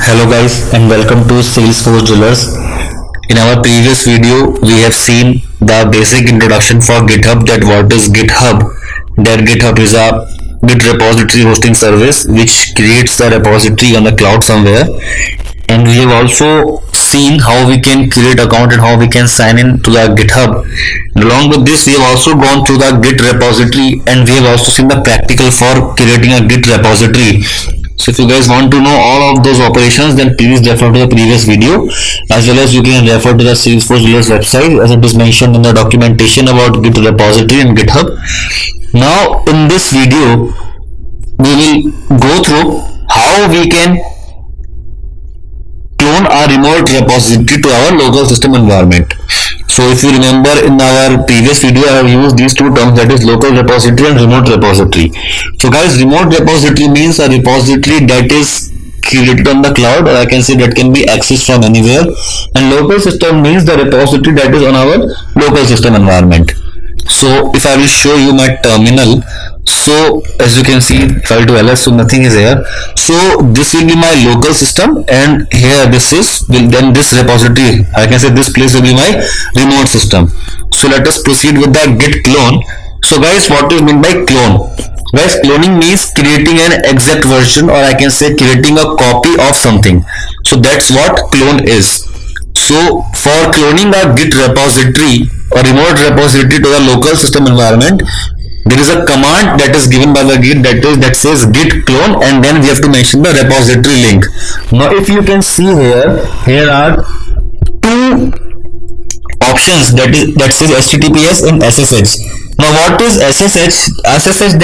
Hello guys and welcome to Salesforce Drillers. In our previous video we have seen the basic introduction for GitHub, that what is GitHub. That GitHub is a Git repository hosting service which creates a repository on the cloud somewhere, and we have also seen how we can create account and how we can sign in to the GitHub. And along with this we have also gone through the Git repository and we have also seen the practical for creating a Git repository. So if you guys want to know all of those operations, then please refer to the previous video, as well as you can refer to the Salesforce Drillers website as it is mentioned in the documentation about Git repository and GitHub. Now in this video we will go through how we can clone our remote repository to our local system environment. So if you remember, in our previous video I have used these two terms, that is local repository and remote repository. So guys, remote repository means a repository that is created on the cloud, or I can say that can be accessed from anywhere, and local system means the repository that is on our local system environment. So if I will show you my terminal, so as you can see, file to ls, so nothing is here. So this will be my local system, and here this is then this repository, I can say this place will be my remote system. So let us proceed with the git clone. So guys, what is meant by clone? Guys, cloning means creating an exact version, or I can say creating a copy of something. So that's what clone is. So for cloning a git repository or remote repository to the local system environment, there is a command that is given by the git that says git clone, and then we have to mention the repository link. Now if you can see here are two options, that says https and ssh. Now what is ssh? SSH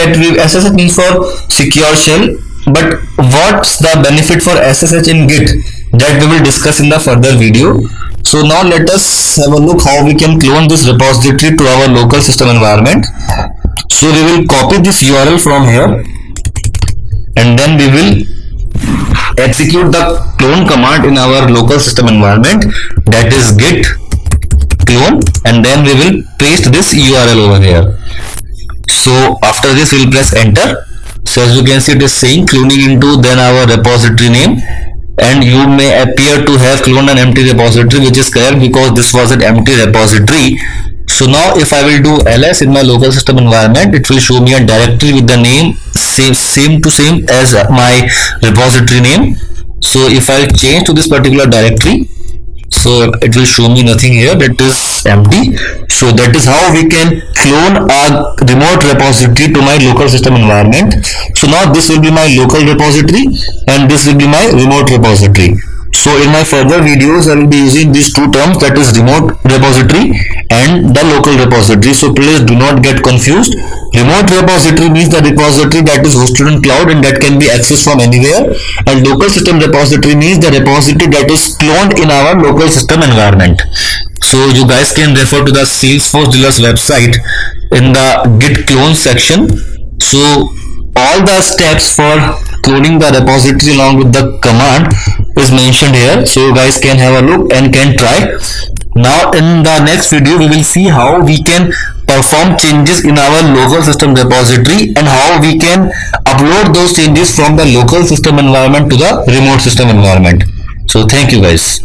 means for secure shell, but what's the benefit for ssh in git? That we will discuss in the further video. So now let us have a look how we can clone this repository to our local system environment. So we will copy this URL from here, and then we will execute the clone command in our local system environment, that is git clone, and then we will paste this URL over here. So after this we will press enter. So as you can see, it is saying cloning into then our repository name, and you may appear to have cloned an empty repository, which is correct because this was an empty repository. So now if I will do ls in my local system environment, it will show me a directory with the name same as my repository name. So if I change to this particular directory, so it will show me nothing here, that is empty. So that is how we can clone a remote repository to my local system environment. So now this will be my local repository and this will be my remote repository. So in my further videos I will be using these two terms, that is remote repository and the local repository. So please do not get confused. Remote repository means the repository that is hosted on cloud and that can be accessed from anywhere, and local system repository means the repository that is cloned in our local system environment. So you guys can refer to the Salesforce Drillers website in the git clone section. So all the steps for cloning the repository along with the command is mentioned here, so you guys can have a look and can try. Now in the next video we will see how we can perform changes in our local system repository and how we can upload those changes from the local system environment to the remote system environment. So thank you guys.